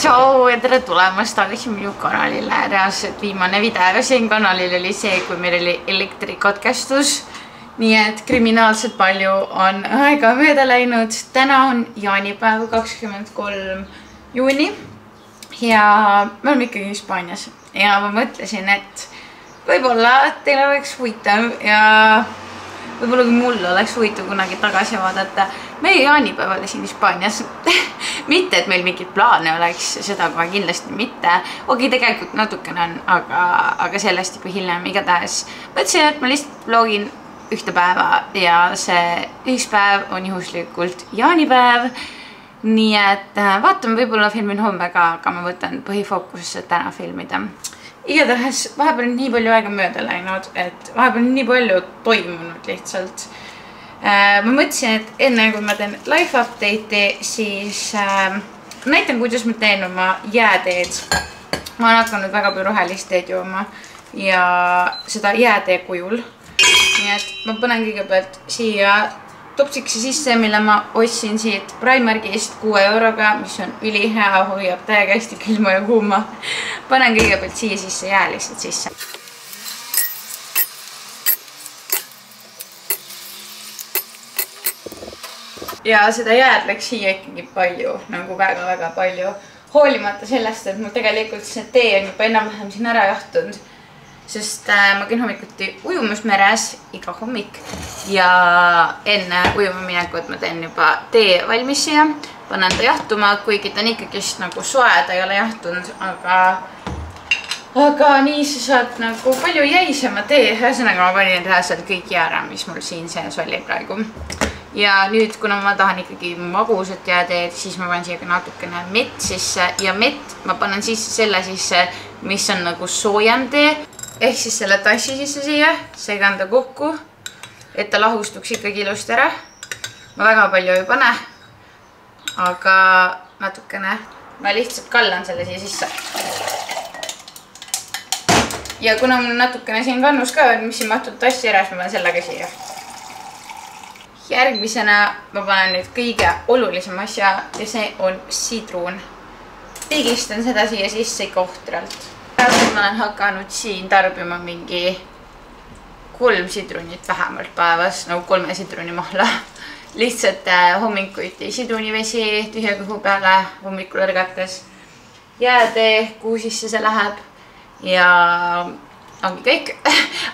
Tšau ja tere tulemast tagasi minu kanalile. Reaalselt viimane video siin kanalil oli see, kui meil oli elektrikatkestus. Nii et kriminaalselt palju on aega mööda läinud. Täna on jaanipäev 23. juuni ja me oleme ikkagi Hispaanias. Ja ma mõtlesin, et võib-olla teil oleks huvitav ja võib-olla kui mul oleks huvitav kunagi tagasi vaadata meie jaanipäevale siin Hispaanias. Mitte, et meil mingit plaane oleks, seda kohe kindlasti mitte. Okei, tegelikult natukene on, aga sellest juba hiljem igatahes. Mõtlesin, et ma lihtsalt vlogin ühte päeva ja see üks päev on juhuslikult jaanipäev. Nii et vaatame, võib-olla filmin homme ka, aga ma võtan põhifookusesse täna filmida. Igatahes vahepeal on nii palju aega mööda läinud, et vahepeal on nii palju toimunud lihtsalt. Ma mõtlesin, et enne kui ma teen live update'i, siis näitan, kuidas ma teen oma jääteed. Ma olen hakanud väga palju rohelist teed jooma ja seda jäätee kujul. Nii et ma panen kõigepealt siia topsiksi sisse, mille ma ostsin siit Primarkist 6 euroga, mis on ülihea, hoiab täiega hästi külma ja kuuma. Panen kõigepealt siia sisse jää lihtsalt sisse. Ja seda jääd läks siia ikkagi palju, nagu väga-väga palju. Hoolimata sellest, et mul tegelikult see tee on juba enam-vähem siin ära jahtunud. Sest ma käin hommikuti ujumas meres iga hommik ja enne ujuma minekut ma teen juba tee valmis siia. Panen ta jahtuma, kuigi ta on ikkagist nagu soe, ta ei ole jahtunud, aga nii sa saad nagu palju jäisema tee. Ühesõnaga ma panin reaalselt kõik jäära, mis mul siin sees oli praegu. Ja nüüd, kuna ma tahan ikkagi magusat jääteed, siis ma panen siia ka natukene mett sisse ja mett ma panen sisse selle sisse, mis on nagu soojendee. Ehk siis selle tassi sisse siia, segan ta kokku, et ta lahustuks ikkagi ilusti ära. Ma väga palju ei pane, aga natukene. Ma lihtsalt kallan selle siia sisse. Ja kuna mul natukene siin kannus ka on, mis siin mahtud tassi ära, siis ma panen selle ka siia. Järgmisena ma panen nüüd kõige olulisem asja ja see on sidruun. Pigistan seda siia sisse kohtralt. Ma olen hakanud siin tarbima mingi 3 sidrunit vähemalt päevas, nagu 3 sidruni mahla. Lihtsalt hommikuti sidrunivesi tühja kõhu peale hommikul ärgates. Jäätee, kuhu sisse see läheb ja ongi kõik.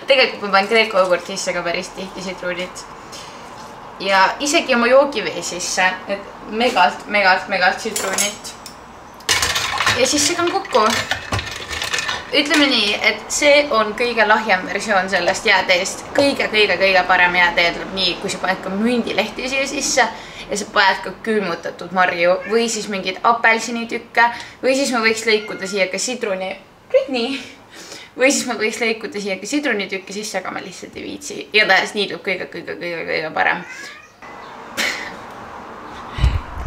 Tegelikult ma panen Kreeko jogurt sisse ka päris tihti sidrunit. Ja isegi oma joogivee sisse, et megalt sidrunit. Ja siis segan kokku. Ütleme nii, et see on kõige lahjem versioon sellest jääteest. Kõige parem jäätee tuleb nii, kui sa paned ka mündilehti siia sisse ja sa paned ka külmutatud marju või siis mingid apelsinitükke või siis ma võiks lõikuda siia ka sidruni või siis ma võiks lõikuda siia ka sidrunitükke sisse, aga ma lihtsalt ei viitsi. Igatahes nii tuleb kõige parem.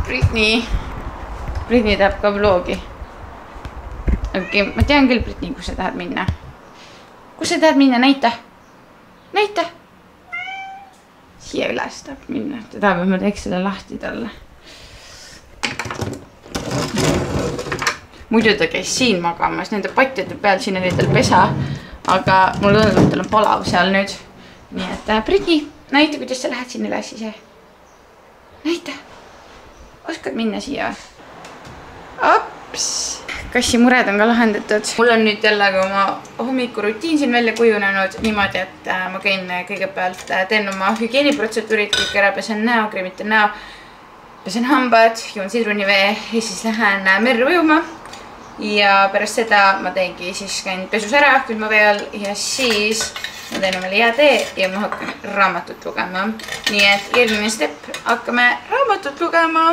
Britni teeb ka vlogi. Okei, ma tean küll, Britni, kus sa tahad minna. Kus sa tahad minna? Näita. Näita. Siia üles tahab minna. Ta tahab, et ma teeks selle lahti talle. Muidu ta käis siin magamas. Nende patjade peal siin oli tal pesa. Aga mul tundub, et tal on palav seal nüüd. Nii et Britni, näita, kuidas sa lähed siin üles ise. Näita. Oskad minna siia? Ops. Kassi mured on ka lahendatud. Mul on nüüd jälle oma hommikurutiin siin välja kujunenud niimoodi, et ma käin kõigepealt, teen oma hügieeniprotseduurid, kõik ära, pesen näo, kreemitan näo, pesen hambad, joon sidrunivee ja siis lähen merre ujuma. Ja pärast seda ma teengi, siis käin pesus ära külma vee all ja siis ma teen omale jäätee ja ma hakkan raamatut lugema. Nii et järgmine step, hakkame raamatut lugema.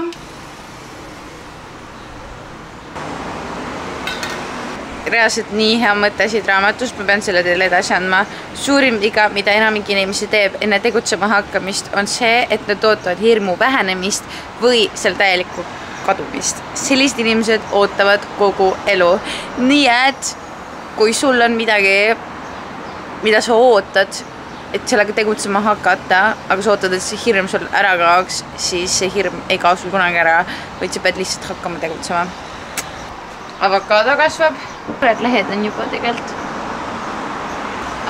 Reaalselt nii hea mõte siit raamatust, ma pean selle teile edasi andma. Suurim viga, mida enamik inimesi teeb enne tegutsema hakkamist, on see, et nad ootavad hirmu vähenemist või seal täielikku kadumist. Sellised inimesed ootavad kogu elu. Nii et kui sul on midagi, mida sa ootad, et sellega tegutsema hakata, aga sa ootad, et see hirm sul ära kaoks, siis see hirm ei kao sul kunagi ära, vaid sa pead lihtsalt hakkama tegutsema. Avokaado kasvab. Suured lehed on juba tegelikult.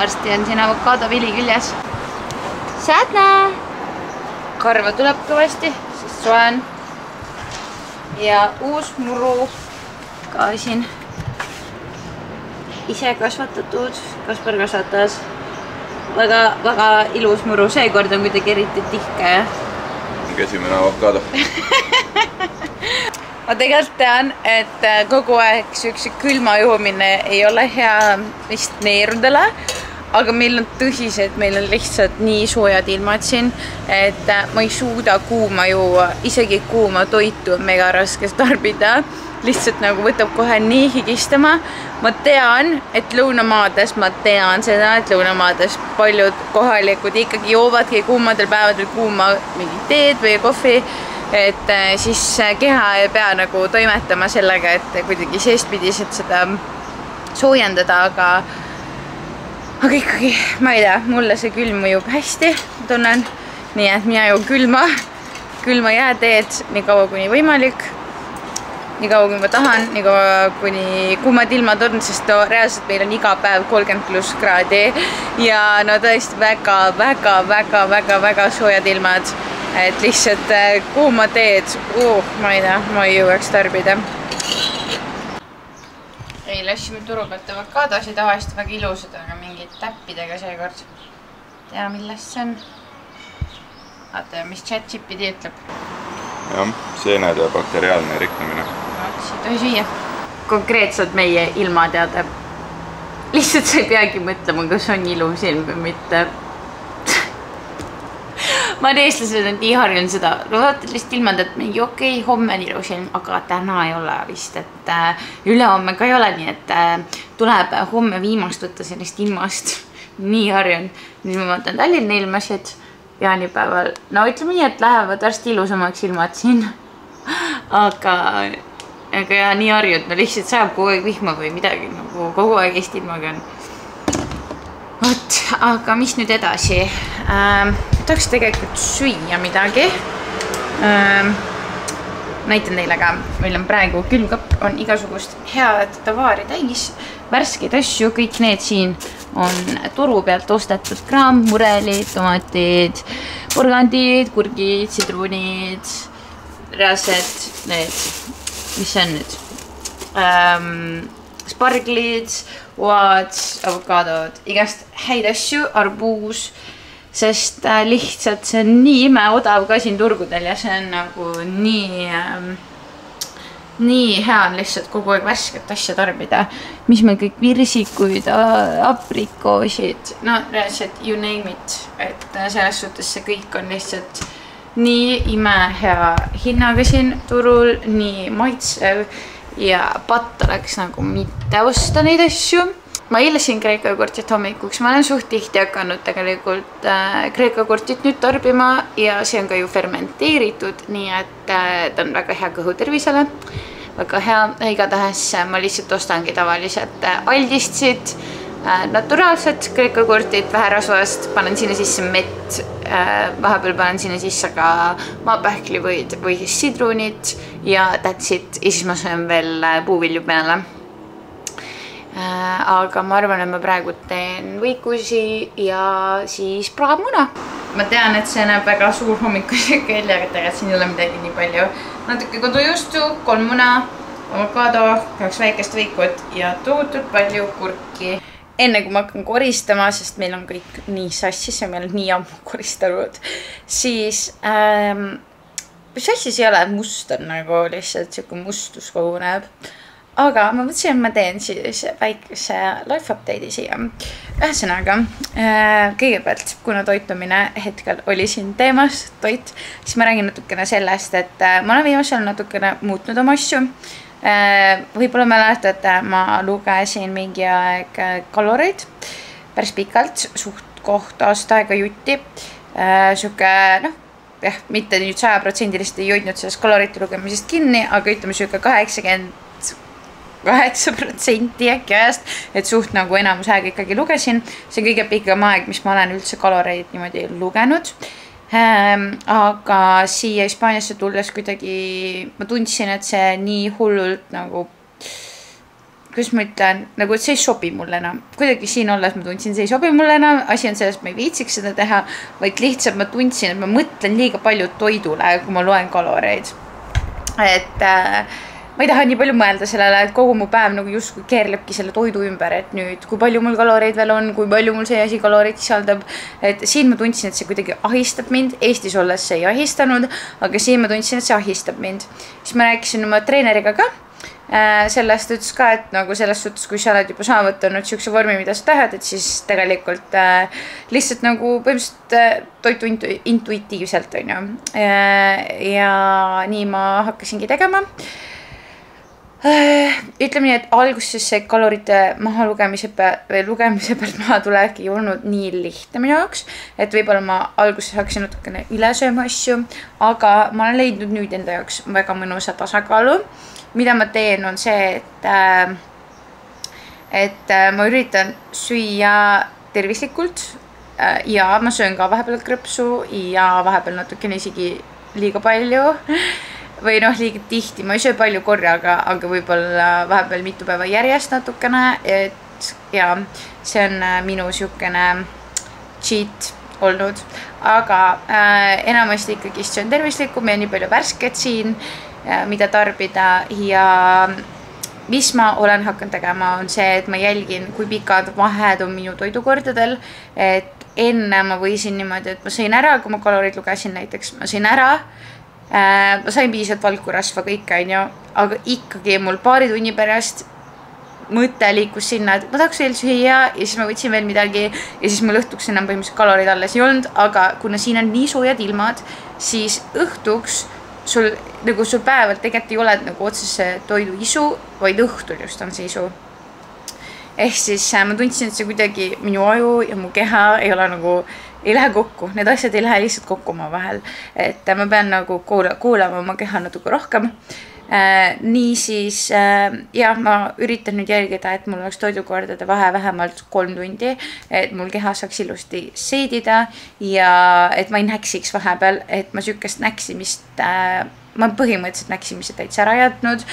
Arsti on siin avokaado vili küljes. Säädna! Karva tuleb kõvasti, sest soe on. Ja uus muru ka siin. Ise kasvatatud. Kaspar kasvatas. Väga ilus muru. Seekord on kuidagi eriti tihke. Esimene avokaado. Ma tegelikult tean, et kogu aeg üks külma juhumine ei ole hea vist neerudele, aga meil on tõsiselt, meil on lihtsalt nii soojad ilmad siin, et ma ei suuda kuuma juua, isegi kuuma toitu on mega raske tarbida. Lihtsalt nagu võtab kohe nii higistama. Ma tean, et lõunamaades, lõunamaades paljud kohalikud ikkagi joovadki kuumadel päevadel kuuma mingi teed või kohvi, et siis keha ei pea nagu toimetama sellega, et kuidagi seestpidiselt seda soojendada, aga ikkagi, ma ei tea, mulle see külm mõjub hästi, tunnen, nii et mina ju külma jääteed nii kaua kuni võimalik. Nii kaua kui ma tahan, nii kaua kuni kuumad ilmad on, sest reaalselt meil on iga päev 30+ kraadi ja no tõesti väga soojad ilmad, et lihtsalt kuuma teed, ma ei tea, ma ei jõuaks tarbida. Eile asjime turu pealt avokaadosid, tavaliselt väga ilusad, aga mingid täppidega seekord. Tea, millest see on? Vaata, mis ChatGPT ütleb. Jah, seened ja bakteriaalne riknemine. Siit tohi süüa. Konkreetselt meie ilmateade. Lihtsalt sa ei peagi mõtlema, kas on ilus ilm või mitte. Ma on eestlased on nii harjunud seda. Vaatad lihtsalt ilmad, et mingi okei, homme on ilus ilm, aga täna ei ole vist, et ülehomme ka ei ole, nii et tuleb homme viimast võtta sellest ilmast. Nii harjunud. Nüüd ma vaatan Tallinna ilmasid jaanipäeval. No ütleme nii, et lähevad varsti ilusamaks ilmad siin. Aga ja nii harjud, no lihtsalt sajab kogu aeg vihma või midagi, nagu kogu aeg Eesti ilmaga on. Vot, aga mis nüüd edasi? Tahaks tegelikult süüa midagi. Näitan teile ka, meil on praegu külmkapp, on igasugust head tavaari täis, värskeid asju, kõik need siin on turu pealt ostetud kraam, murelid, tomatid, porgandid, kurgid, sidrunid, reaalselt need, mis see on nüüd? Sparglid, oad, avokaadod, igast häid asju, arbuus, sest lihtsalt see on nii imeodav ka siin turgudel ja see on nagu nii hea on lihtsalt kogu aeg värsket asja tarbida. Mis meil kõik virsikuid, aprikoosid, no reaalselt you name it, et selles suhtes see kõik on lihtsalt nii imehea hinnaga siin turul, nii maitsev ja patt oleks nagu mitte osta neid asju. Ma eelasin Kreeka jogurtit hommikuks, ma olen suht tihti hakanud tegelikult Kreeka jogurtit nüüd tarbima ja see on ka ju fermenteeritud, nii et ta on väga hea kõhutervisele. Väga hea, igatahes ma lihtsalt ostangi tavaliselt Aldist siit naturaalset Kreeka jogurtit, vähe rasvast, panen sinna sisse mett, vahepeal panen sinna sisse ka maapähklivõid või siis sidrunit ja that's it, ja siis ma söön veel puuvilju peale. Aga ma arvan, et ma praegu teen võikusi ja siis praamuna. Ma tean, et see näeb väga suur hommikusiga välja, aga tegelikult siin ei ole midagi nii palju. Natuke kodujuustu, 3 muna, avokaado, 2 väikest võikut ja tohutult palju kurki. Enne kui ma hakkan koristama, sest meil on kõik nii sassis ja meil on nii ammu koristanud, siis sassis ei ole, must on nagu lihtsalt siuke mustus koguneb. Aga ma mõtlesin, et ma teen siis väikese life update'i siia. Ühesõnaga, kõigepealt, kuna toitumine hetkel oli siin teemas, toit, siis ma räägin natukene sellest, et ma olen viimasel natukene muutnud oma asju. Võib-olla mäletate, ma lugesin mingi aeg kaloreid päris pikalt, suht koht aasta aega jutti. Siuke, noh, mitte nüüd 100% ei hoidnud sellest kalorite lugemisest kinni, aga ütleme siuke 88% äkki ajast, et suht nagu enamus aega ikkagi lugesin. See on kõige pikem aeg, mis ma olen üldse kaloreid niimoodi lugenud. Aga siia Hispaaniasse tulles kuidagi ma tundsin, et see nii hullult nagu kuidas ma ütlen, nagu et see ei sobi mulle enam. Kuidagi siin olles ma tundsin, see ei sobi mulle enam. Asi on selles, et ma ei viitsiks seda teha, vaid lihtsalt ma tundsin, et ma mõtlen liiga palju toidule, kui ma loen kaloreid. Et ma ei taha nii palju mõelda sellele, et kogu mu päev nagu justkui keerlebki selle toidu ümber, et nüüd kui palju mul kaloreid veel on, kui palju mul see asi kaloreid sisaldab. Et siin ma tundsin, et see kuidagi ahistab mind. Eestis olles see ei ahistanud, aga siin ma tundsin, et see ahistab mind. Siis ma rääkisin oma treeneriga ka. Sellest ütles ka, et nagu selles suhtes, kui sa oled juba saavutanud siukse vormi, mida sa tahad, et siis tegelikult lihtsalt nagu põhimõtteliselt toitu intuitiivselt on ju. Ja nii ma hakkasingi tegema. Ütleme nii, et alguses see kalorite maha lugemise pealt maha tulek ei olnud nii lihtne minu jaoks, et võib-olla ma alguses hakkasin natukene üle sööma asju, aga ma olen leidnud nüüd enda jaoks väga mõnusa tasakaalu. Mida ma teen on see, et ma üritan süüa tervislikult ja ma söön ka vahepeal krõpsu ja vahepeal natukene isegi liiga palju. Või noh, liiga tihti, ma ei söö palju korraga, aga võib-olla vahepeal mitu päeva järjest natukene, et ja see on minu siukene cheat olnud, aga enamasti ikkagi see on tervislikum ja nii palju värsket siin, mida tarbida ja mis ma olen hakanud tegema on see, et ma jälgin, kui pikad vahed on minu toidukordadel, et enne ma võisin niimoodi, et ma sõin ära, kui ma kalorid lugesin näiteks, ma sõin ära, ma sain piisavalt valkurasva kõike, on ju, aga ikkagi mul paari tunni pärast mõte liikus sinna, et ma tahaks veel süüa ja siis ma võtsin veel midagi ja siis mul õhtuks enam põhimõtteliselt kalorid alles ei olnud, aga kuna siin on nii soojad ilmad, siis õhtuks sul päeval tegelikult ei ole nagu otsese toidu isu, vaid õhtul just on see isu. Ehk siis ma tundsin, et see kuidagi minu aju ja mu keha ei ole nagu ei lähe kokku, need asjad ei lähe lihtsalt kokku oma vahel, et ma pean nagu kuulama oma keha natuke rohkem. Nii siis, ma üritan nüüd jälgida, et mul oleks toidukordade vahe vähemalt 3 tundi, et mul keha saaks ilusti seedida ja et ma ei näksiks vahepeal, et ma sükest näksimist, ma põhimõtteliselt näksimist täitsa ära jätnud.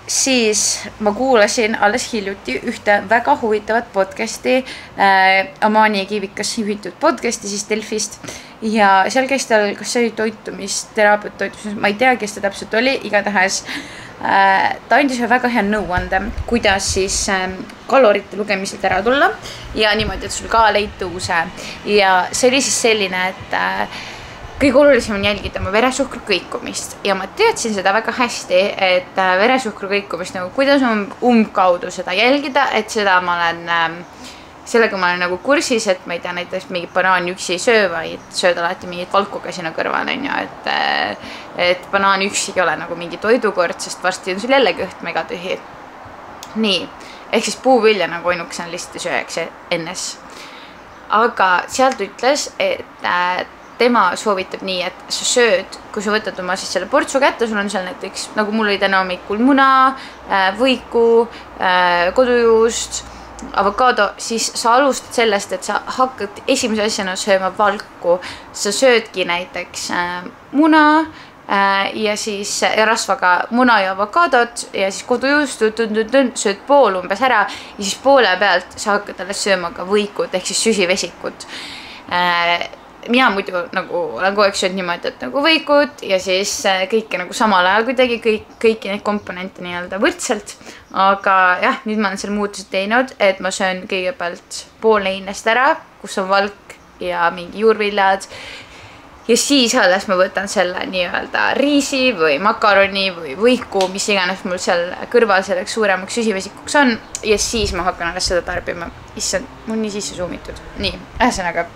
Siis ma kuulasin alles hiljuti ühte väga huvitavat podcasti, Amani Kivikas juhitud podcasti siis Delfist ja seal käis tal, kas see oli toitumisterapeut, ma ei tea, kes ta täpselt oli, igatahes ta andis väga hea nõuande, kuidas siis kalorite lugemiselt ära tulla ja niimoodi, et sul kaal ei tõuse ja see oli siis selline, et kõige olulisem on jälgida oma veresuhkru kõikumist ja ma teadsin seda väga hästi, et veresuhkru kõikumist nagu kuidas on umbkaudu seda jälgida, et seda sellega ma olen nagu kursis, et ma ei tea, näiteks mingi banaan üksi ei söö, vaid sööd alati mingit valku ka sinna kõrvale, on ju, et banaan üksi ei ole nagu mingi toidukord, sest varsti on sul jälle kõht megatühi. Nii, ehk siis puuvilja nagu ainukesena lihtsalt ei sööks ennes. Aga sealt ütles, et tema soovitab nii, et sa sööd, kui sa võtad oma siis selle portsu kätte, sul on seal näiteks, nagu mul oli täna hommikul muna, võiku, kodujuust, avokaado, siis sa alustad sellest, et sa hakkad esimese asjana sööma valku. Sa söödki näiteks muna ja siis rasvaga muna ja avokaadot ja siis kodujuust, sööd pool umbes ära ja siis poole pealt sa hakkad alles sööma ka võikut ehk siis süsivesikut. Mina muidu nagu olen kogu aeg söönud niimoodi, et nagu võikut ja siis kõike nagu samal ajal kuidagi kõiki neid komponente nii-öelda võrdselt. Aga jah, nüüd ma olen seal muutused teinud, et ma söön kõigepealt pool leinest ära, kus on valk ja mingi juurviljad. Ja siis alles ma võtan selle nii-öelda riisi või makaroni või võiku, mis iganes mul seal kõrval selleks suuremaks süsivesikuks on. Ja siis ma hakkan alles seda tarbima. Issand, mul nii sisse suumitud. Nii, ühesõnaga.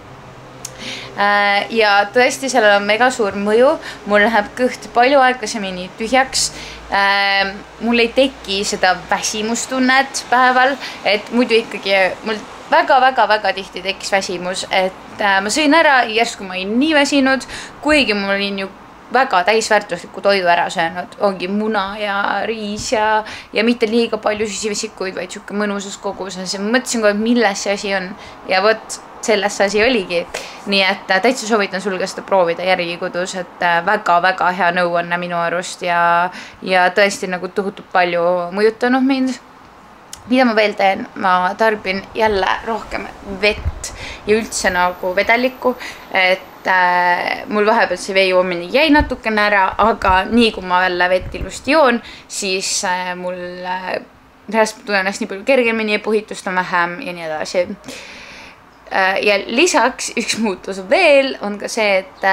Ja tõesti sellel on mega suur mõju, mul läheb kõht palju aeglasemini tühjaks, mul ei teki seda väsimustunnet päeval, et muidu ikkagi mul väga tihti tekkis väsimus, et ma sõin ära, järsku ma olin nii väsinud, kuigi mul olin ju väga täisväärtuslikku toidu ära söönud, ongi muna ja riis ja mitte liiga palju süsivesikuid, vaid siuke mõnusas koguses ja mõtlesin kogu aeg, milles see asi on ja võt selles see asi oligi. Nii et täitsa soovitan sul ka seda proovida järgi kodus, et väga-väga hea nõuanne minu arust ja tõesti nagu tohutult palju mõjutanud mind. Mida ma veel teen? Ma tarbin jälle rohkem vett ja üldse nagu vedelikku, et mul vahepeal see vee joomine jäi natukene ära, aga nii kui ma jälle vett ilusti joon, siis mul tunnen ennast nii palju kergemini ja puhitust on vähem ja nii edasi. Ja lisaks üks muutus veel on ka see, et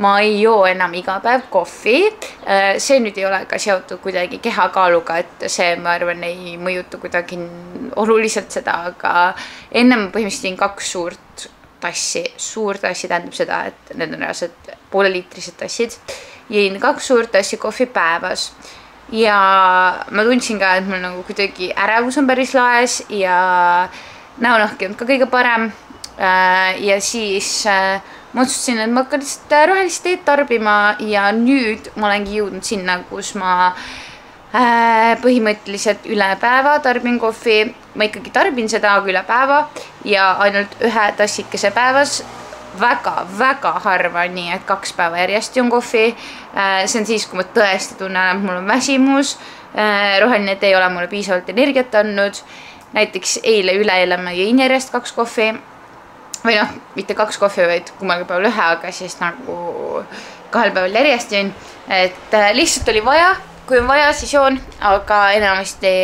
ma ei joo enam iga päev kohvi. See nüüd ei ole ka seotud kuidagi kehakaaluga, et see, ma arvan, ei mõjuta kuidagi oluliselt seda, aga enne ma põhimõtteliselt jõin 2 suurt tassi. Suur tassi tähendab seda, et need on reaalselt pooleliitrised tassid. Jõin 2 suurt tassi kohvi päevas. Ja ma tundsin ka, et mul nagu kuidagi ärevus on päris laes ja näonahk on ka kõige parem. Ja siis ma otsustasin, et ma hakkan lihtsalt rohelist teed tarbima ja nüüd ma olengi jõudnud sinna, kus ma põhimõtteliselt üle päeva tarbin kohvi. Ma ikkagi tarbin seda, aga üle päeva ja ainult 1 tassikese päevas. Väga harva, nii et 2 päeva järjest joon kohvi. See on siis, kui ma tõesti tunnen, et mul on väsimus. Roheline tee ei ole mulle piisavalt energiat andnud. Näiteks üleeile ma jõin järjest 2 kohvi. Või noh, mitte 2 kohvi, vaid kummalgi päeval 1, aga siis nagu 2 päeval järjest jõin. Et lihtsalt oli vaja, kui on vaja, siis joon, aga enamasti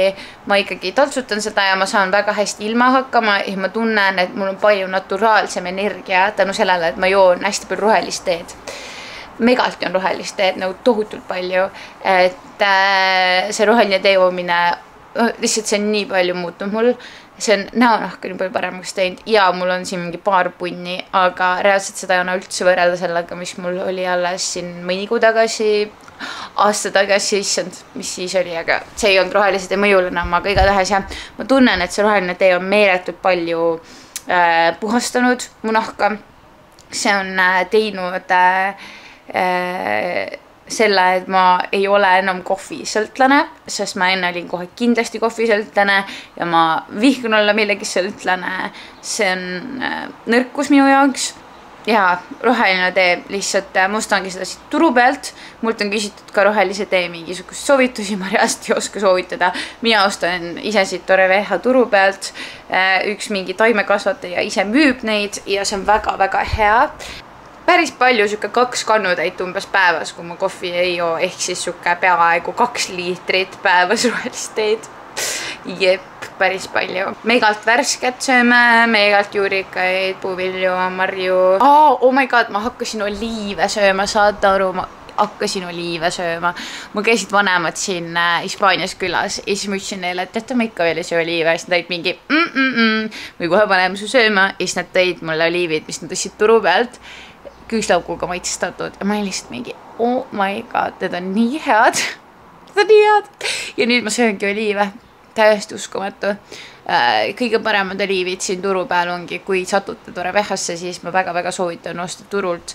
ma ikkagi taltsutan seda ja ma saan väga hästi ilma hakkama ja ma tunnen, et mul on palju naturaalsem energia tänu sellele, et ma joon hästi palju rohelist teed. Megalt on rohelist teed nagu tohutult palju, et see roheline tee joomine, lihtsalt see on nii palju muutunud mul. See on näonahka nii palju paremaks teinud ja mul on siin mingi paar punni, aga reaalselt seda ei ole üldse võrrelda sellega, mis mul oli alles siin mõni kuu tagasi, aasta tagasi, mis siis oli, aga see ei olnud rohelise tee mõjul enam, aga igatahes jah, ma tunnen, et see roheline tee on meeletult palju puhastanud mu nahka. See on teinud selle, et ma ei ole enam kohvisõltlane, sest ma enne olin kohe kindlasti kohvisõltlane ja ma vihkan olla millegi sõltlane. See on nõrkus minu jaoks ja roheline tee lihtsalt, ma ostangi seda siit turu pealt. Mult on küsitud ka rohelise tee mingisugust soovitusi, ma reaalselt ei oska soovitada. Mina ostan ise siit Torrevieja turu pealt. Üks mingi taimekasvataja ise müüb neid ja see on väga-väga hea. Päris palju 2 kannutäit umbes päevas, kui ma kohvi ei joo, ehk siis peaaegu 2 liitrit päevas rohelist teed. Jep, päris palju. Megalt värsket sööme, megalt juurikaid, puuvilju, marju. Oh my god, ma hakkasin oliive sööma, saate aru, ma hakkasin oliive sööma. Ma käisid vanemad siin Hispaanias külas ja siis ma ütlesin neile, et teate, ma ikka veel ei söö oliive. Ja siis nad tõid mingi või kohe paneme su sööma ja siis nad tõid mulle oliivid, mis nad tõstsid turu pealt. Küüslauguga maitsestatud ja ma olin lihtsalt mingi, oh my god, need on nii head. Need on nii head. Ja nüüd ma sööngi oliive. Täiesti uskumatu. Kõige paremad oliivid siin turu peal ongi, kui satute Torreviejasse, siis ma väga-väga soovitan osta turult.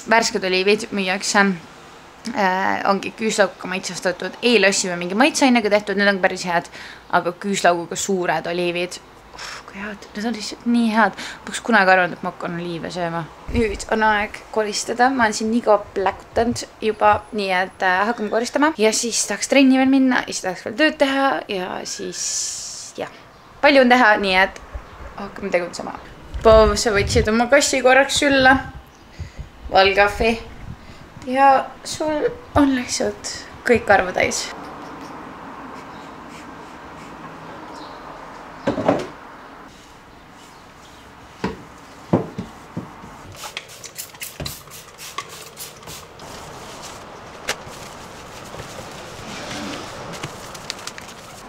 Värsked oliivid müüakse. Ongi küüslauguga maitsestatud. Eile ostsime mingi maitseainega tehtud, need on päris head, aga küüslauguga suured oliivid. Kui head, need on lihtsalt nii head. Paks kunagi arvanud, et ma hakkan oliive sööma. Nüüd on aeg koristada. Ma olen siin nii kaua pläkutanud juba, nii et hakkame koristama. Ja siis tahaks trenni veel minna, ja siis tahaks veel tööd teha ja siis jah, palju on teha, nii et hakkame tegutsema. Pov, sa võtsid oma kassi korraks sülla. Valgahvi. Ja sul on lihtsalt kõik arvu täis.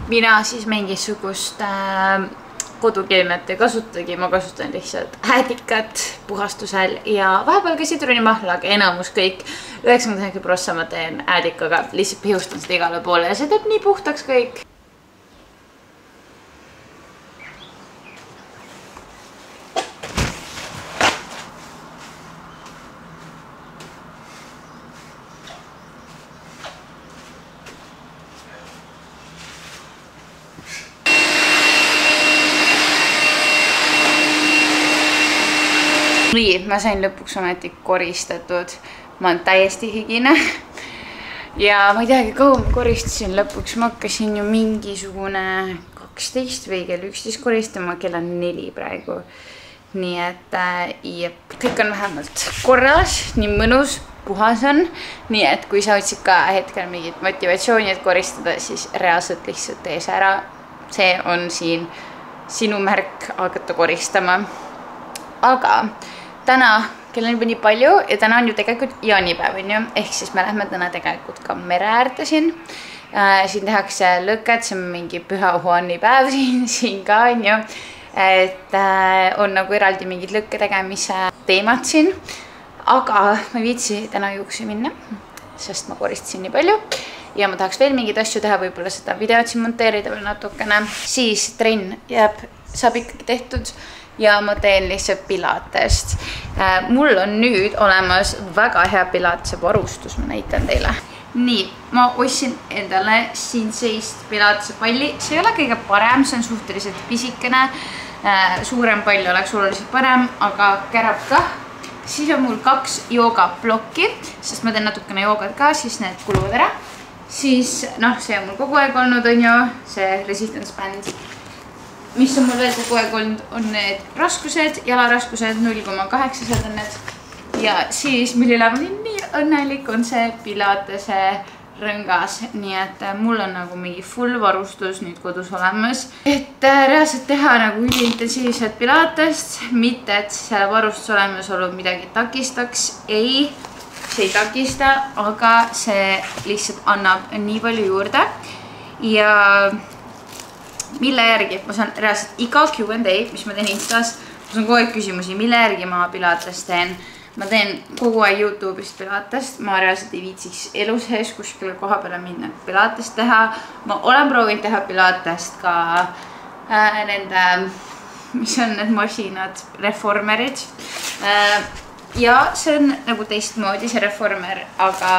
Mina siis mingisugust kodukeemiat ei kasutagi, ma kasutan lihtsalt äädikat puhastusel ja vahepeal ka sidrunimahla, aga enamus kõik 99% ma teen äädikaga, lihtsalt pihustan seda igale poole ja see teeb nii puhtaks kõik. nii, ma sain lõpuks ometi koristatud. Ma olen täiesti higine. Ja ma ei teagi, kaua ma koristasin lõpuks. Ma hakkasin ju mingisugune 12 või kell 11 koristama, kell on 4 praegu. Nii et kõik on vähemalt korras, nii mõnus, puhas on. Nii et kui sa otsid ka hetkel mingit motivatsiooni, et koristada, siis reaalselt lihtsalt tee see ära. See on siin sinu märk hakata koristama. Aga täna kell on juba nii palju ja täna on ju tegelikult jaanipäev, on ju? Ehk siis me lähme täna tegelikult ka mere äärde siin. Siin tehakse lõket, see on mingi püha Juani päev siin ka, on ju? Et on nagu eraldi mingid lõkke tegemise teemad siin. Aga ma ei viitsi täna juukse minna, sest ma koristasin nii palju. Ja ma tahaks veel mingeid asju teha, võib-olla seda videot siin monteerida veel natukene. Siis trenn saab ikkagi tehtud. Ja ma teen lihtsalt pilatest. Mul on nüüd olemas väga hea pilatese varustus, ma näitan teile. Nii, ma ostsin endale siin seist pilatese palli. See ei ole kõige parem, see on suhteliselt pisikene. Suurem pall oleks oluliselt parem, aga kärab ka. Siis on mul 2 joogablokki, sest ma teen natukene joogat ka, siis need kuluvad ära. Siis, see on mul kogu aeg olnud, on ju, see resistance band. Mis on mul veel kogu aeg olnud, on need raskused, jalaraskused 0,8 on need. Ja siis, mille üle ma olin nii õnnelik, on see pilatese rõngas. Nii et mul on nagu mingi full varustus nüüd kodus olemas. Et reaalselt teha nagu üliintensiivset pilatest, mitte et selle varustus olemasolu midagi takistaks. Ei, see ei takista, aga see lihtsalt annab nii palju juurde. Ja mille järgi ma saan reaalselt iga Q&A, mis ma teen Instas, ma saan kogu aeg küsimusi, mille järgi ma pilatest teen. Ma teen kogu aeg YouTube'ist pilatest, ma reaalselt ei viitsiks elu sees kuskile koha peale minna pilatest teha. Ma olen proovinud teha pilatest ka nende, mis on need masinad, reformerid. Ja see on nagu teistmoodi see reformer, aga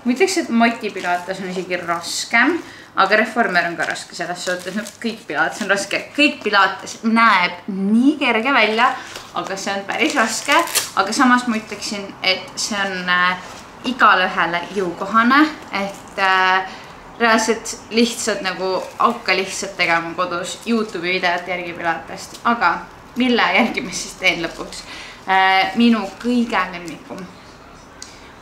ma ütleks, et Mati pilates on isegi raskem. Aga reformer on ka raske selles suhtes, kõik pilates on raske. Kõik pilates näeb nii kerge välja, aga see on päris raske. Aga samas ma ütleksin, et see on igale ühele jõukohane. Et reaalselt lihtsalt nagu hakka lihtsalt tegema kodus YouTube'i videot järgi pilatest. Aga mille järgi ma siis teen lõpuks? Minu kõige lemmikum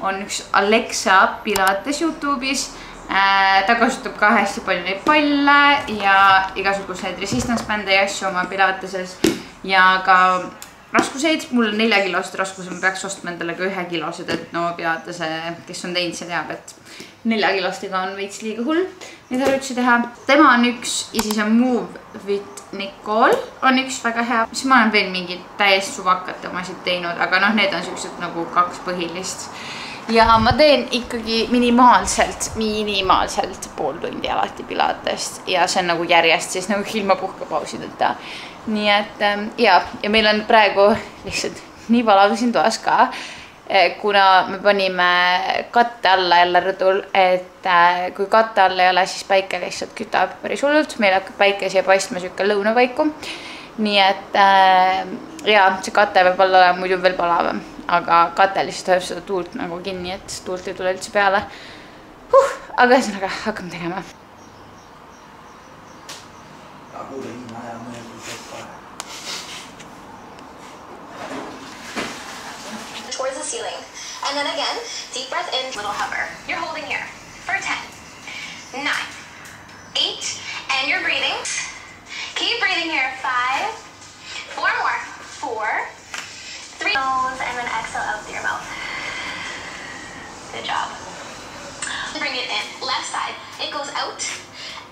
on üks Alexa pilates YouTube'is. Ta kasutab ka hästi palju neid palle ja igasuguseid resistance bände ja asju oma pilateses ja ka raskuseid. Mul on 4-kilosed raskused, ma peaks ostma endale ka 1-kilosed, et no pilatese, kes on teinud, see teab, et 4-kilostega on veits liiga hull neid harjutusi teha. Tema on üks ja siis on Move with Nicole on üks väga hea. Siis ma olen veel mingid täiesti suvakate omasid teinud, aga need on sellised nagu 2 põhilist. Ja ma teen ikkagi minimaalselt pool tundi alati pilatest ja see on nagu järjest siis nagu ilma puhkepausideta. Nii et ja meil on praegu lihtsalt nii valav siin toas ka, kuna me panime katte alla jälle rõdul, et kui katte all ei ole, siis päike lihtsalt kütab päris hullult. Meil hakkab päike siia paistma sükke lõunapaiku. Nii et ja see kate võib olla muidu veel palavam. Aga kate lihtsalt hoiab seda tuult nagu kinni, et tuult ei tule üldse peale. Aga ühesõnaga hakkame tegema. Towards the ceiling. And then again, deep breath in, little hover. You're holding here for 10, 9, 8, and you're breathing. Keep breathing here. 5, 4 more. 4, 3 nose and then exhale out through your mouth. Good job. Bring it in. Left side. It goes out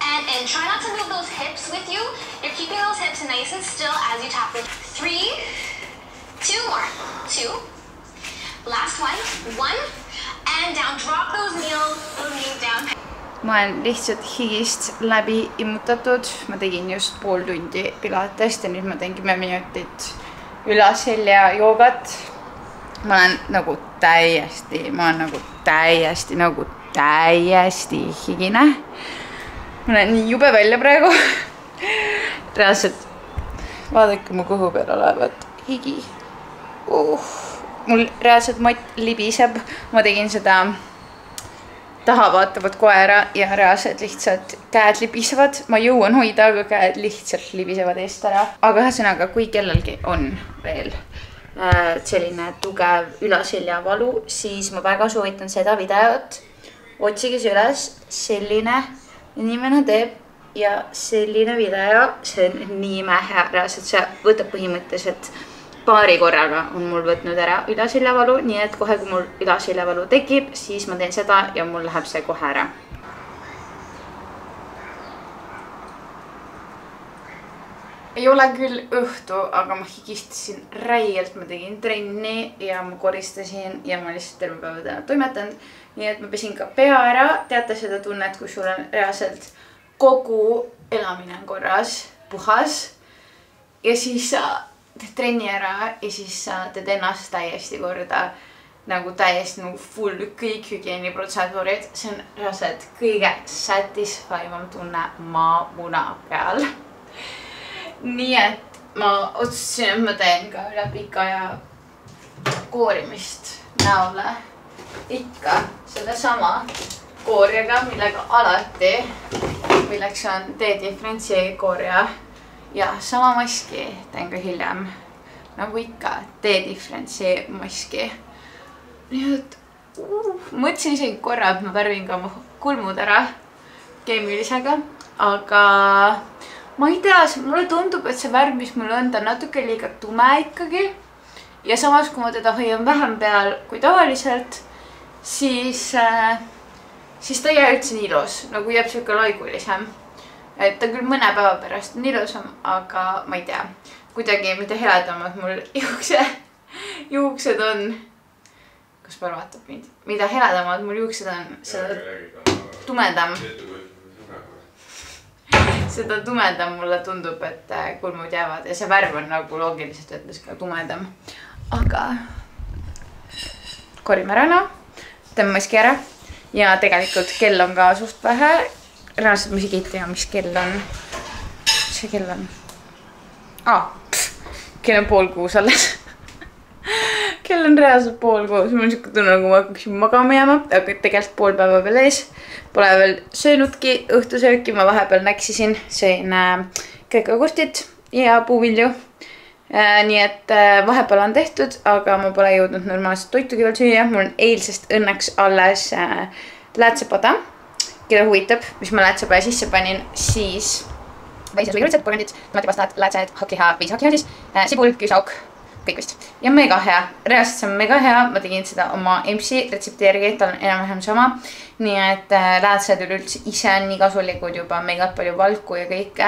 and in. Try not to move those hips with you. You're keeping those hips nice and still as you tap it. 3, 2 more. 2. Last one. 1 and down. Drop those knees down. Ma olen lihtsalt higist läbi immutatud. Ma tegin just pool tundi pilatest ja nüüd ma teen 10 minutit üle selja joogat. Ma olen nagu täiesti higine. Ma olen nii jube välja praegu. Reaalselt vaadake mu kõhu peal olevat higi. Mul reaalselt mott libiseb. Ma tegin seda taha vaatavat koera ja reaalselt lihtsalt käed libisevad. Ma jõuan hoida, aga käed lihtsalt libisevad eest ära. Aga ühesõnaga, kui kellelgi on veel selline tugev ülaseljavalu, siis ma väga soovitan seda videot. Otsige see üles, selline inimene teeb ja selline video, see on nii mähe. Reaalselt see võtab põhimõtteliselt paari korraga on mul võtnud ära ülaseljavalu, nii et kohe kui mul ülaseljavalu tekib, siis ma teen seda ja mul läheb see kohe ära. Ei ole küll õhtu, aga ma higistasin räigelt, ma tegin trenni ja ma koristasin ja ma lihtsalt terve päeva täna toimetanud. Nii et ma pesin ka pea ära, teate seda tunnet, kui sul on reaalselt kogu elamine on korras, puhas ja siis sa teed trenni ära ja siis sa teed ennast täiesti korda, nagu täiesti nagu full kõik hügieeniprotseduurid. See on reaalselt kõige satisfyvam tunne maamuna peal. Nii et ma otsustasin, et ma teen ka üle pika aja koorimist näole ikka sellesama koorjaga, millega alati, milleks on D-differentsi koorja ja sama maski teen ka hiljem, nagu ikka D-differentsi maski. Nii et mõtlesin isegi korra, et ma värvin ka mu kulmud ära keemilisega, aga ma ei tea, mulle tundub, et see värv, mis mul on, ta on natuke liiga tume ikkagi. Ja samas, kui ma teda hoian vähem peal kui tavaliselt, siis ta ei jää üldse nii ilus, nagu jääb siuke laigulisem. Et ta küll mõne päeva pärast on ilusam, aga ma ei tea. Kuidagi, mida heledamad mul juuksed on. Kas paar vaatab mind? Mida heledamad mul juuksed on, seda tumedam. Seda tumedam mulle tundub, et kulmud jäävad ja see värv on nagu loogiliselt ütles ka tumedam. Aga korime ära, teeme maski ära ja tegelikult kell on ka suht vähe. Reaalselt ma isegi ei tea, mis kell on. See kell on? Kell on 5:30 alles. Kell on reaalselt 5:30. Mul on siuke tunne, nagu ma hakkaksin magama jääma, aga tegelikult pool päeva veel ees. Pole veel söönudki õhtusööki, ma vahepeal näksisin, sõin köökakurtit ja puuvilju. Nii et vahepeal on tehtud, aga ma pole jõudnud normaalselt toitugi veel süüa. Mul on eilsest õnneks alles läätsepada, keda huvitab, mis ma läätsepaja sisse panin, siis väises või rõltsed, porgandid, tomatipastad, läätsed, hakkliha, 5 hakkliha siis, sibul, küüsauk, kõik vist. Ja mega hea, reaalselt see on mega hea, ma tegin seda oma EMS-i retsepti järgi, tal on enam-vähem sama. Nii et läätsed üleüldse ise on nii kasulikud juba, mega palju valku ja kõike.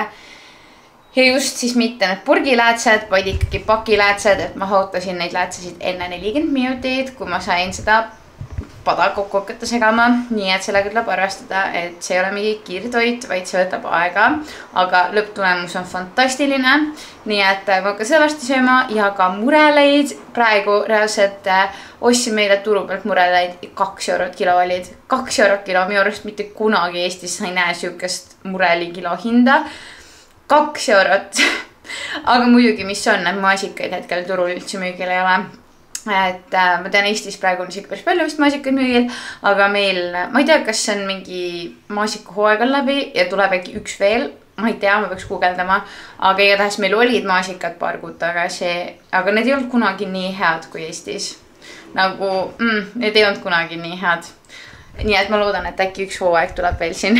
Ja just siis mitte need purgiläätsed, vaid ikkagi pakiläätsed, et ma hootasin neid läätsesid enne 40 minutit, kui ma sain seda pada kokku hakata segama. Nii et sellega tuleb arvestada, et see ei ole mingi kiirtoit, vaid see võtab aega, aga lõpptulemus on fantastiline. Nii et ma hakkan seda varsti sööma ja ka mureleid. Praegu reaalselt ostsin meile turu pealt mureleid, 2 eurot kilo olid. 2 eurot kilo, minu arust mitte kunagi Eestis sa ei näe siukest mureli kilo hinda. 2 eurot. Aga muidugi, mis on, need maasikaid hetkel turul üldse müügil ei ole. Et ma tean, Eestis praegu on siuke päris palju vist maasikaid müügil, aga meil, ma ei tea, kas see on mingi maasikuhooaeg on läbi ja tuleb äkki üks veel. Ma ei tea, ma peaks guugeldama, aga igatahes meil olid maasikad paar kuud tagasi, aga need ei olnud kunagi nii head kui Eestis. Nagu, need ei olnud kunagi nii head. Nii et ma loodan, et äkki üks hooaeg tuleb veel siin.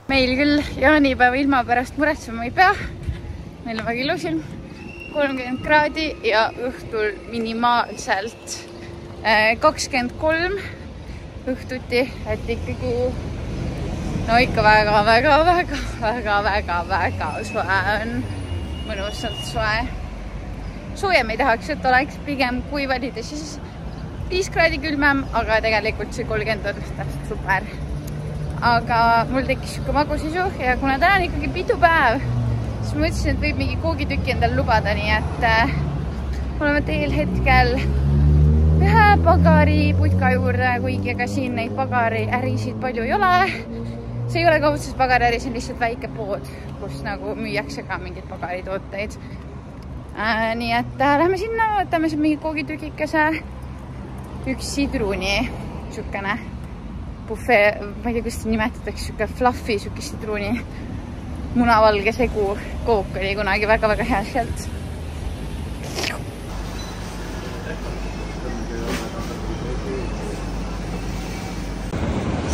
Meil küll jaanipäeva ilma pärast muretsema ei pea. Meil on väga ilus ilm. 30 kraadi ja õhtul minimaalselt 23 õhtuti, et ikkagi no ikka väga soe on, mõnusalt soe. Soojem ei tahaks, et oleks pigem kui valida siis 5 kraadi külmem, aga tegelikult see 30 on täpselt super. Aga mul tekkis siuke magusisu ja kuna täna on ikkagi pidupäev, siis ma mõtlesin, et võib mingi koogitüki endal lubada, nii et oleme teel hetkel ühe pagari putka juurde, kuigi ega siin neid pagari ärisid palju ei ole. See ei ole kaudses pagari äri, see on lihtsalt väike pood, kus nagu müüakse ka mingid pagaritooteid. Nii et lähme sinna, võtame siin mingi koogitükikese, üks sidruuni, sükene buffet, ma ei tea, kuidas nimetatakse, süke fluffy, süke sidruuni, munavalge segu kook oli kunagi väga-väga hea sealt.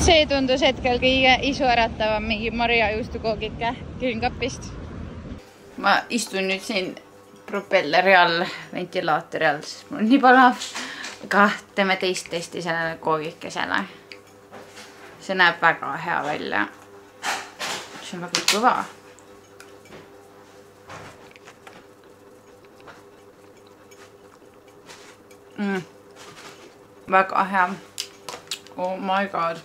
See tundus hetkel kõige isuäratavam mingi marjajuustukoogike külmkapist. Ma istun nüüd siin propelleri all, ventilaatori all, sest mul on nii palav. Aga teeme teist testi sellele koogikesele. See näeb väga hea välja. See on väga kõva. Väga hea. Oh my god.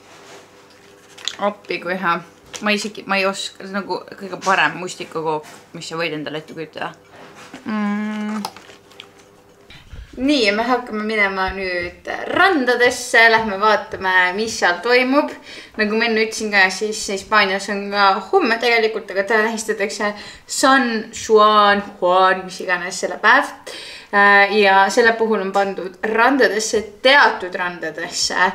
Appi kui hea. Ma ei oska, see on nagu kõige parem mustikakook, mis sa võid endale ette kujutada. Nii, me hakkame minema nüüd randadesse, lähme vaatame, mis seal toimub. Nagu ma enne ütlesin ka, siis Hispaanias on ka homme tegelikult, aga ta tähistatakse San Juan, mis iganes selle päev. Ja selle puhul on pandud randadesse, teatud randadesse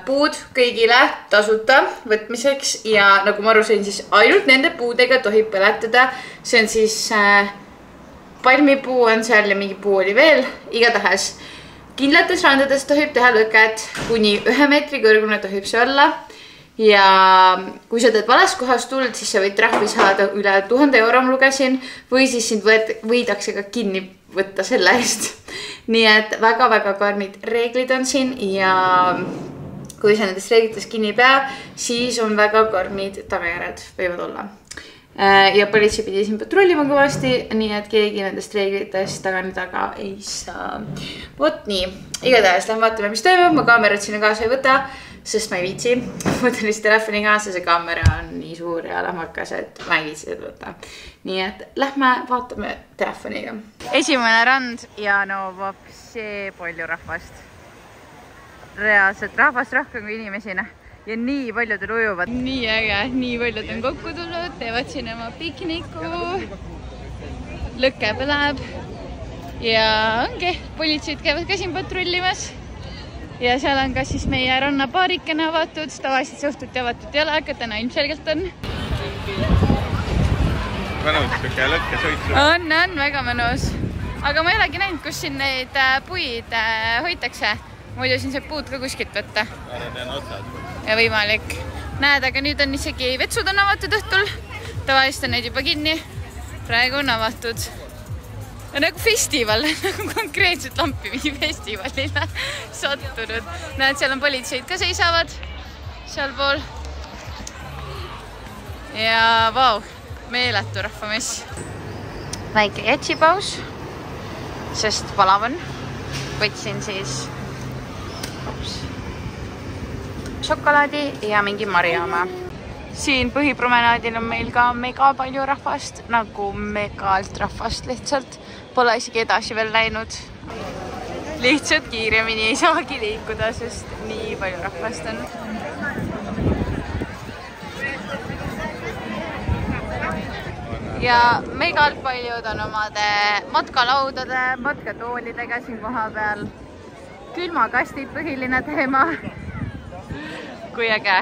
puud kõigile tasuta võtmiseks ja nagu ma aru sain, siis ainult nende puudega tohib põletada. See on siis palmipuu on seal ja mingi puu oli veel. Igatahes kindlates randades tohib teha lõket, kuni 1 meetri kõrgune tohib see olla. Ja kui sa teed vales kohas tuld, siis sa võid trahvi saada üle 1000 euro, ma lugesin, või siis sind võidakse ka kinni võtta selle eest. Nii et väga-väga karmid reeglid on siin ja kui sa nendest reeglitest kinni ei pea, siis on väga karmid tagajärjed võivad olla. Ja politsei pidi siin patrullima kõvasti, nii et keegi nendest reeglitest taga ei saa. Vot nii. Igatahes lähen vaatame, mis toimub. Ma kaamerat sinna kaasa ei võta, sest ma ei viitsi. Võtan lihtsalt telefoni kaasa, see kaamera on nii suur ja lähmakas, et ma ei viitsi seda võtta. Nii et lähme vaatame telefoniga. Esimene rand ja no vapsee palju rahvast. Reaalselt rahvast rohkem kui inimesina ja nii paljudel ujuvad. Nii äge, nii paljud on kokku tulnud, teevad siin oma pikniku, lõkke põleb ja ongi, politseid käivad ka siin patrullimas ja seal on ka siis meie rannapaarikene avatud, tavaliselt suhtuti avatud ei ole, aga täna ilmselgelt on. Mõnus, siuke lõkke sõitsu. On väga mõnus, aga ma ei olegi näinud, kus siin neid puid hoitakse. Muidu siin saab puud ka kuskilt võtta. Ja võimalik. Näed, aga nüüd on isegi vetsud on avatud õhtul. Tavaliselt on neid juba kinni. Praegu on avatud. Ja nagu festival, nagu konkreetselt Lampimisi festivalile sattunud. Näed, seal on politseid ka seisavad. Seal pool. Ja vau, meeletu rahvamess. Väike jätsipaus, sest palav on. Võtsin siis šokolaadi ja mingi marjaama. Siin põhipromenaadil on meil ka mega palju rahvast, nagu megalt rahvast lihtsalt. Pole isegi edasi veel läinud. Lihtsalt kiiremini ei saagi liikuda, sest nii palju rahvast on. Ja megalt paljud on omade matkalaudade, matkatoolidega siin koha peal. Külmakastid põhiline teema. Kui äge.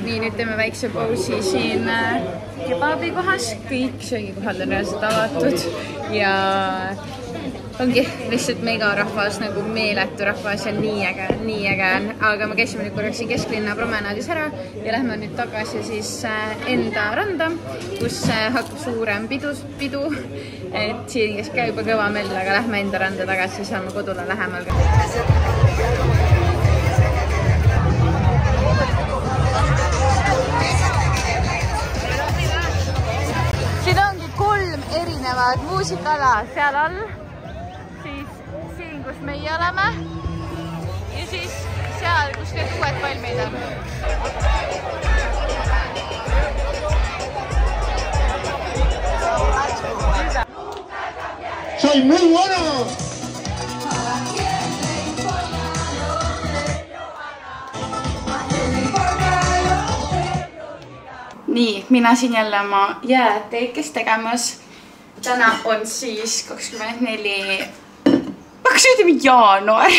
Nii, nüüd teeme väikse pausi siin kebabi kohas. Kõik söögikohad on reaalselt avatud ja ongi lihtsalt mega rahvas, nagu meeletu rahvas ja nii äge on. Aga me käisime nüüd korraks siin kesklinna promenaadis ära ja lähme nüüd tagasi siis enda randa, kus hakkab suurem pidu. Et siin kes käib juba kõva mell, aga lähme enda randa tagasi, siis saame kodule lähemal. Siin ongi 3 erinevad muusikala seal all. Kus meie oleme ja siis seal, kus need uued palmid on. soy muy bueno. Nii, mina siin jälle oma jääteekest tegemas. Täna on siis 24 jaanuar,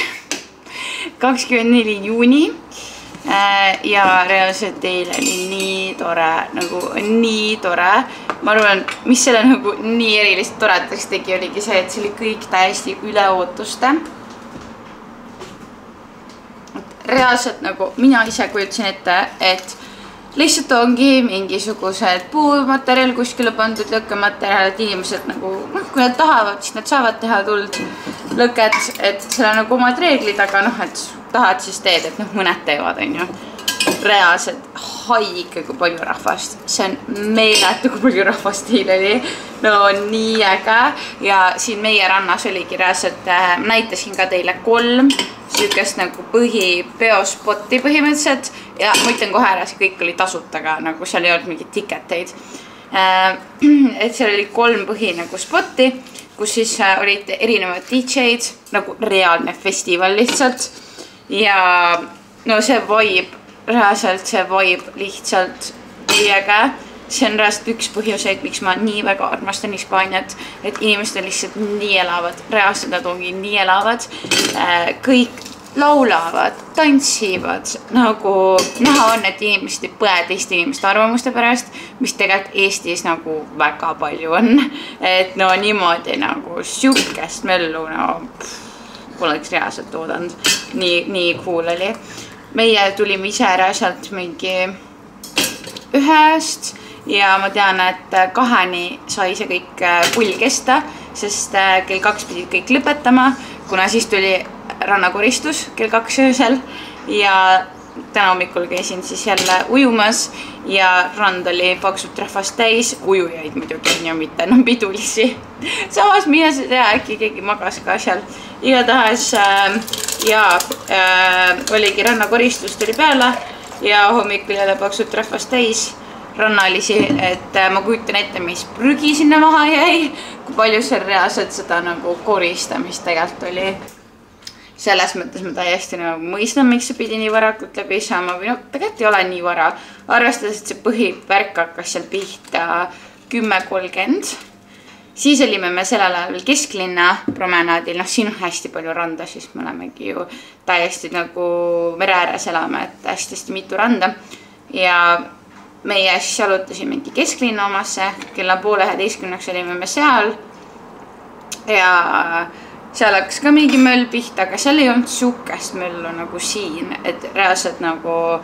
24 juuni. Ja reaalselt eile oli nii tore, nagu nii tore. Ma arvan, mis selle nagu nii erilist toredaks tegi, oligi see, et see oli kõik täiesti üle ootuste. Reaalselt nagu mina ise kujutasin ette, et lihtsalt ongi mingisugused puumaterjal kuskile pandud lõkkematerjal, et inimesed nagu, kui nad tahavad, siis nad saavad teha tuld lõket, et seal on nagu omad reeglid, aga et tahad siis teed, et mõned teevad, on ju. Reaalselt haige kui palju rahvast. See on meeletu kui palju rahvast teil oli. No nii äge. Ja siin meie rannas oligi reaalselt, näitasin ka teile 3 sükest nagu peospotti põhimõtteliselt ja ma ütlen kohe ära, see kõik oli tasutaga, nagu seal ei olnud mingid tiketeid. Et seal oli 3 põhi nagu spotti, kus siis olid erinevad DJ'd, nagu reaalne festival lihtsalt. Ja no see vibe, reaalselt see vibe lihtsalt nii äge. See on reaalselt üks põhjuseid, miks ma nii väga armastan Hispaaniat, et inimesed on lihtsalt nii elavad, reaalselt nad ongi nii elavad, kõik laulavad, tantsivad, nagu näha on, et inimesed ei põe teiste inimeste arvamuste pärast, mis tegelikult Eestis nagu väga palju on, et no niimoodi nagu sükest möllu, poleks reaalselt oodanud, nii cool oli. Meie tulime ise reaalselt mingi 1 ja ma tean, et 2 sai see kõik pull kesta, sest kell 2 pidid kõik lõpetama, kuna siis tuli rannakoristus kell 2 öösel ja täna hommikul käisin siis jälle ujumas ja rand oli paksult rahvast täis, ujujaid muidugi on ju mitte enam pidulisi. Samas mina ei tea, äkki keegi magas ka seal. Igatahes oligi rannakoristus tuli peale ja hommikul jälle paksult rahvast täis. Rannalisi, et ma kujutan ette, mis prügi sinna maha jäi, kui palju seal reaalselt seda nagu koristamist tegelikult oli. Selles mõttes ma täiesti nagu mõistan, miks see pidi nii varakult läbi saama, või tegelikult ei ole nii vara. Arvestades, et see põhivärk hakkas seal pihta 10:30. Siis olime me sellel ajal kesklinna promenaadil, siin on hästi palju randa, siis me olemegi ju täiesti nagu mere ääres elame, et hästi mitu randa. Ja meie siis jalutasimegi kesklinna omasse, kella 10:30 olime me seal ja seal hakkas ka mingi möll pihta, aga seal ei olnud sukest möllu nagu siin, et reaalselt nagu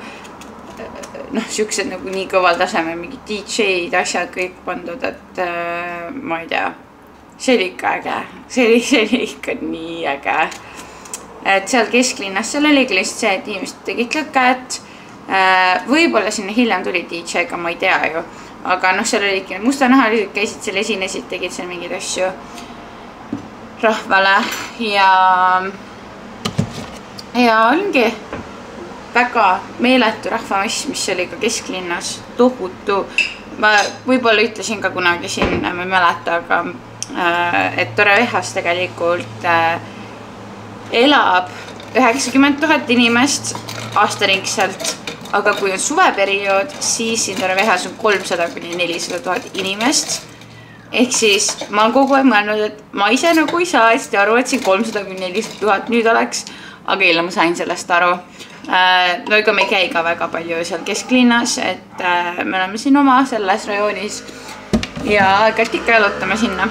siuksed nagu nii kõval taseme, mingi DJ-d, asjad kõik pandud, et ma ei tea, see oli ikka äge, see oli ikka nii äge. Et seal kesklinnas seal oligi lihtsalt see, et inimesed tegid lõket, võib-olla sinna hiljem tuli DJ, aga ma ei tea ju, aga seal oligi mustanahalised, käisid seal esinesid, tegid seal mingeid asju rahvale ja ongi väga meeletu rahvamass, mis oli ka kesklinnas, tohutu. Ma võib-olla ütlesin ka kunagi siin, ma ei mäleta, aga et Torreviejas tegelikult elab 90 000 inimest aastaringselt, aga kui on suveperiood, siis siin Torreviejas on 300 000 – 400 000 inimest. Ehk siis ma olen kogu aeg mõelnud, et ma ise nagu ei saa hästi aru, et siin 300 000 – 400 000 nüüd oleks, aga eile ma sain sellest aru. No ega me ei käi ka väga palju seal kesklinnas, et me oleme siin oma selles rajoonis ja aeg-ajalt ikka jalutame sinna.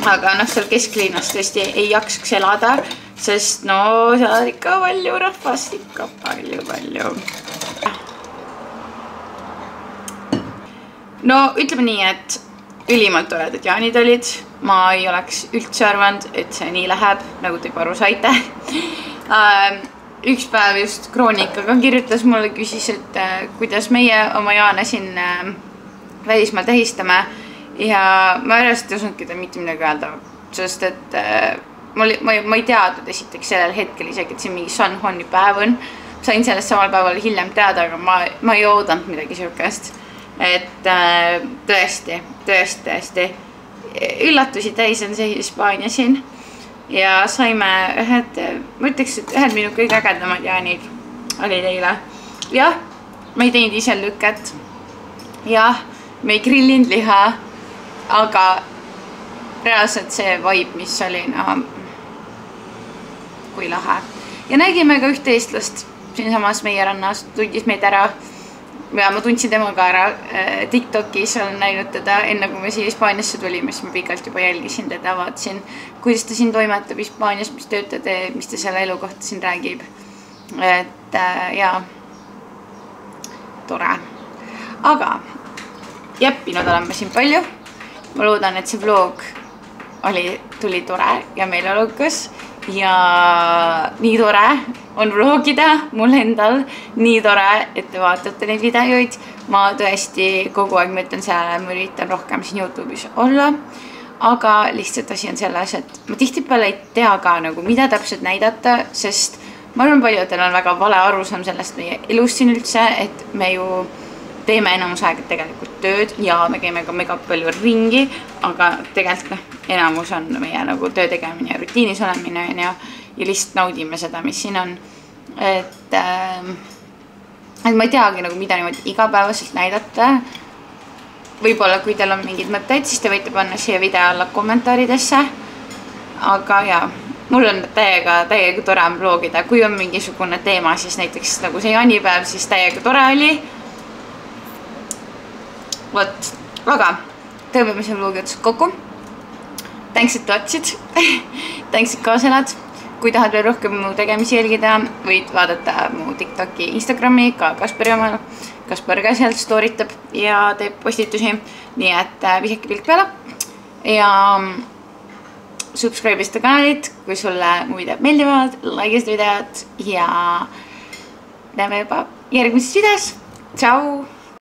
Aga seal kesklinnas tõesti ei jaksaks elada, sest seal on ikka palju rahvast, ikka palju. No ütleme nii, et ülimalt toredad jaanid olid. Ma ei oleks üldse arvanud, et see nii läheb, nagu te aru saite. Üks päev just Kroonikaga kirjutas mulle, küsis, et kuidas meie oma jaane siin välismaal tähistame. Ja ma reaalselt ei osanud mitte midagi öelda, sest et ma ei teadnud esiteks sellel hetkel isegi, et siin mingi San Juani päev on. Sain sellest samal päeval hiljem teada, aga ma ei oodanud midagi siukest. Et tõesti üllatusi täis on see Hispaania siin. Ja saime ma ütleks, et ühed minu kõige ägedamad jaanid olid eile. Jah, ma ei teinud ise lüket. Jah, me ei grillinud liha, aga reaalselt see vibe, mis oli, kui lahe. Ja nägime ka ühte eestlast siin samas meie rannas, tundis meid ära. Ja ma tundsin temaga ära TikTokis, olen näinud teda enne kui me siia Hispaaniasse tulime, siis ma pikalt juba jälgisin teda, vaatasin, kuidas ta siin toimetab Hispaanias, mis tööd ta teeb, mis ta selle elu kohta siin räägib. Et jaa, tore. Aga jäppinud oleme siin palju. Ma loodan, et see vlog tuli tore ja meeleolukas ja nii tore on vlogida mul endal, nii tore, et te vaatate neid videoid. Ma tõesti kogu aeg mõtlen sellele, ma üritan rohkem siin YouTube'is olla, aga lihtsalt asi on selles, et ma tihtipeale ei tea ka mida täpselt näidata, sest ma arvan, paljudel on väga vale arusaam sellest meie elust siin üldse, et me ju teeme enamus aega tegelikult tööd ja me käime ka mega palju ringi, aga tegelikult enamus on meie töö tegemine ja rutiinis olemine ja lihtsalt naudime seda, mis siin on. Et ma ei teagi, mida niimoodi igapäevaselt näidata. Võib-olla, kui teil on mingid mõtteid, siis te võite panna siia video alla kommentaaridesse. Aga jaa, mul on täiega tore on vlogida. Kui on mingisugune teema, siis näiteks nagu see jaanipäev, siis täiega tore oli. Vot, aga tõmbame selle vlogi otsast kokku. Thanks, et vaatasid. Thanks, et kaasa elad. Kui tahad veel rohkem mu tegemisi jälgida, võid vaadata mu TikToki, Instagrami, ka Kaspari omal. Kaspar ka sealt stooritab ja teeb postitusi. Nii et visake pilk peale. Ja subscribe seda kanalit, kui sulle mu videod meeldivad, like seda videot ja näeme juba järgmises videos. Tšau!